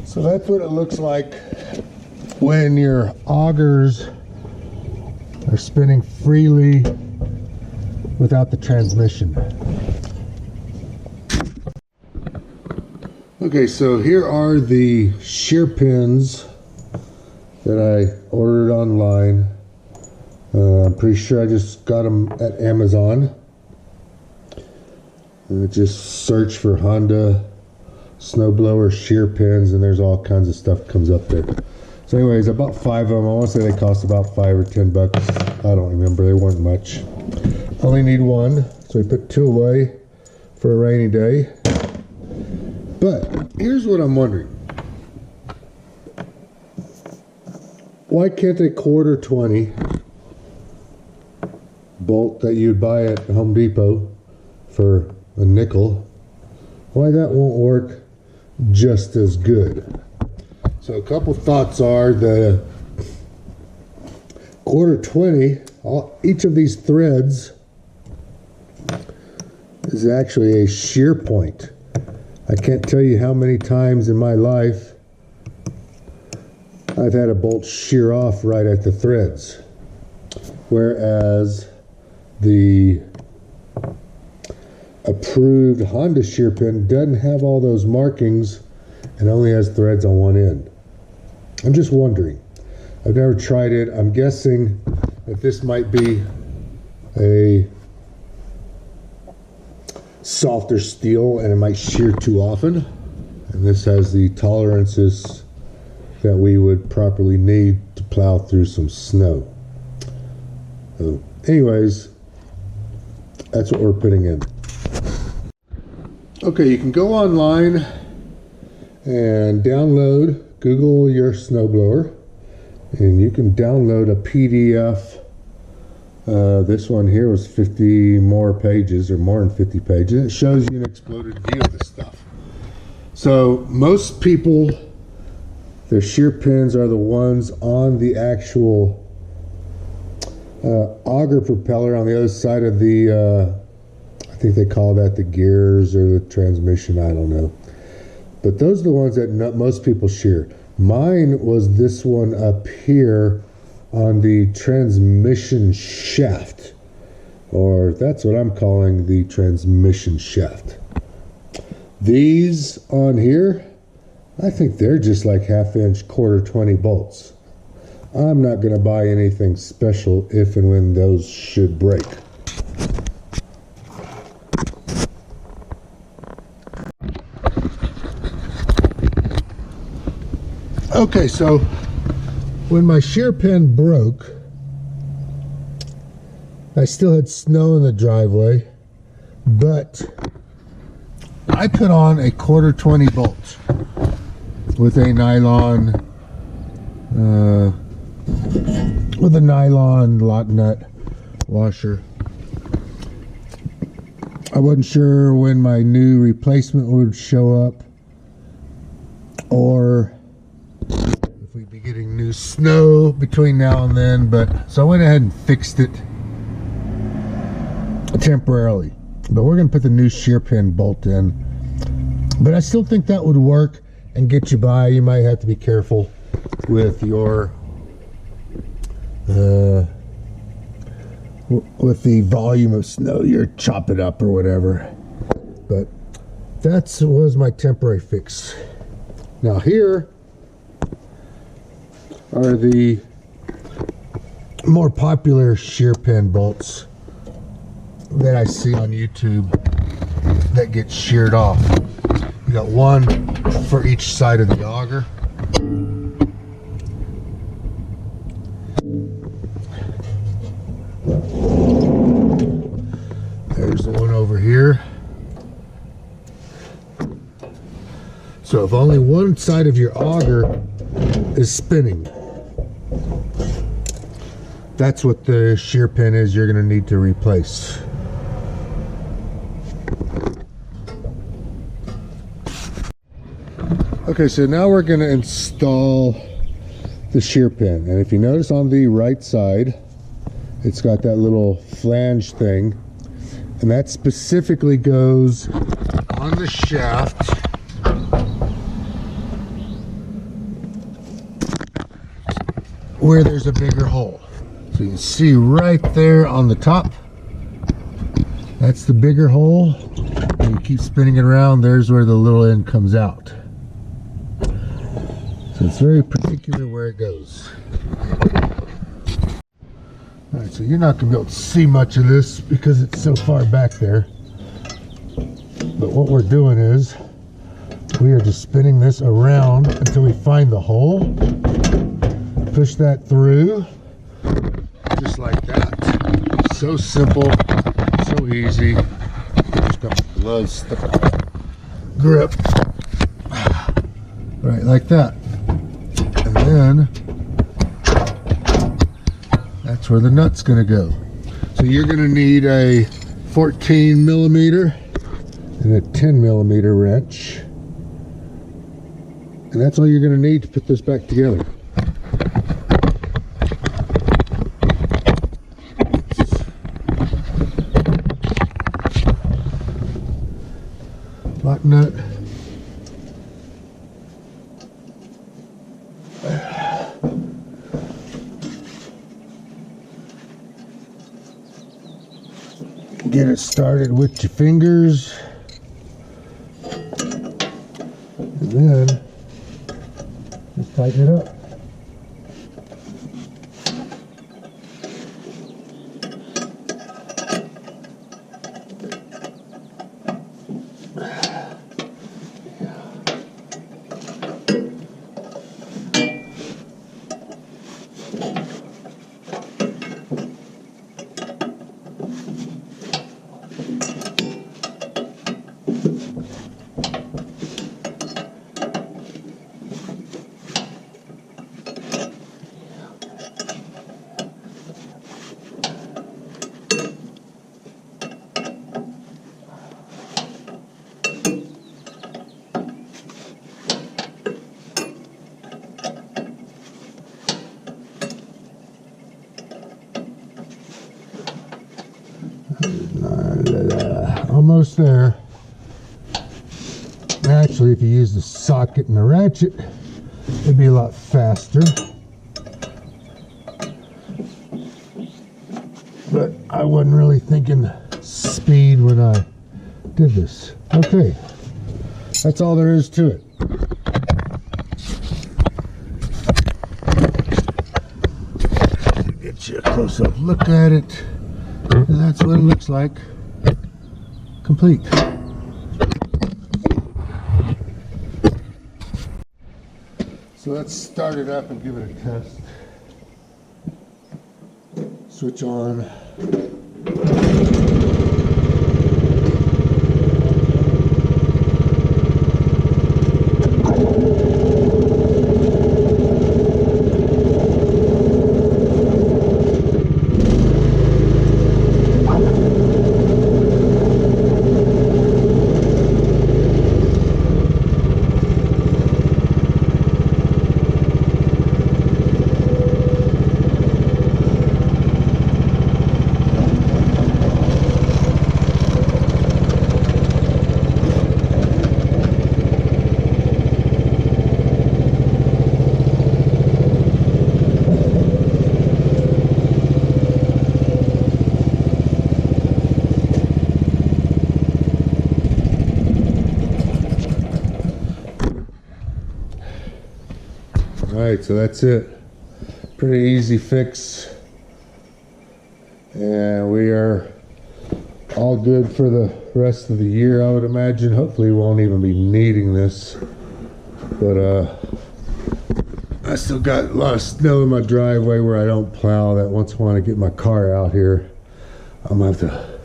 So that's what it looks like when your augers are spinning freely without the transmission. Okay, so here are the shear pins that I ordered online. I'm pretty sure I just got them at Amazon. And just search for Honda SnowBlower shear pins, and there's all kinds of stuff comes up there. So anyways, I bought 5 of them. I want to say they cost about $5 or $10. I don't remember. They weren't much. Only need one, so we put 2 away for a rainy day. But here's what I'm wondering. Why can't a 1/4 bolt that you'd buy at Home Depot for a nickel, why that won't work just as good? So a couple thoughts are the 1/4, each of these threads is actually a shear point. I can't tell you how many times in my life I've had a bolt shear off right at the threads, whereas the approved Honda shear pin doesn't have all those markings and only has threads on one end. I'm just wondering. I've never tried it. I'm guessing that this might be a softer steel and it might shear too often, and this has the tolerances that we would properly need to plow through some snow. So anyways, that's what we're putting in. Okay, you can go online and download, Google your SnowBlower, and you can download a PDF. This one here was 50 more pages, or more than 50 pages. It shows you an exploded view of this stuff. So most people, their shear pins are the ones on the actual auger propeller on the other side of the, I think they call that the gears or the transmission, I don't know. But those are the ones that most people shear. Mine was this one up here on the transmission shaft, or that's what I'm calling the transmission shaft. These on here, I think they're just like 1/2" 1/4 bolts. I'm not going to buy anything special if and when those should break. Okay, so when my shear pin broke, I still had snow in the driveway, but I put on a 1/4 bolt with a nylon lock nut washer. I wasn't sure when my new replacement would show up, or if we'd be getting new snow between now and then, but so I went ahead and fixed it temporarily. But we're going to put the new shear pin bolt in, but I still think that would work and get you by. You might have to be careful with your with the volume of snow you're chopping up or whatever, but that was my temporary fix. Now here are the more popular shear pin bolts that I see on YouTube that get sheared off. You got one for each side of the auger. There's the one over here. So if only one side of your auger is spinning, that's what the shear pin is you're going to need to replace. Okay, so now we're going to install the shear pin. And if you notice on the right side, it's got that little flange thing. And that specifically goes on the shaft where there's a bigger hole. So you can see right there on the top, that's the bigger hole. And you keep spinning it around, there's where the little end comes out. So it's very particular where it goes. Alright, so you're not going to be able to see much of this because it's so far back there. But what we're doing is, we are just spinning this around until we find the hole. Push that through, just like that. So simple, so easy. Just got my gloves stuck on the grip. Right, like that. And then that's where the nut's going to go. So you're going to need a 14 millimeter and a 10 millimeter wrench. And that's all you're going to need to put this back together. Lock nut. Get it started with your fingers, and then just tighten it up. Almost there. Actually, if you use the socket and the ratchet, it'd be a lot faster. But I wasn't really thinking speed when I did this. Okay, that's all there is to it. Get you a close-up look at it. And that's what it looks like. Complete. So let's start it up and give it a test. Switch on. Alright, so that's it. Pretty easy fix. and we are all good for the rest of the year, I would imagine. Hopefully we won't even be needing this, but I still got a lot of snow in my driveway where I don't plow. That once I want to get my car out here, I'm gonna have to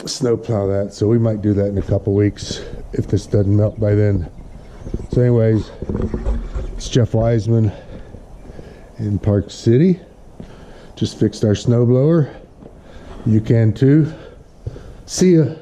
snow plow that, so we might do that in a couple weeks if this doesn't melt by then. So anyways, it's Jeff Wiseman in Park City. Just fixed our snowblower. You can too. See ya.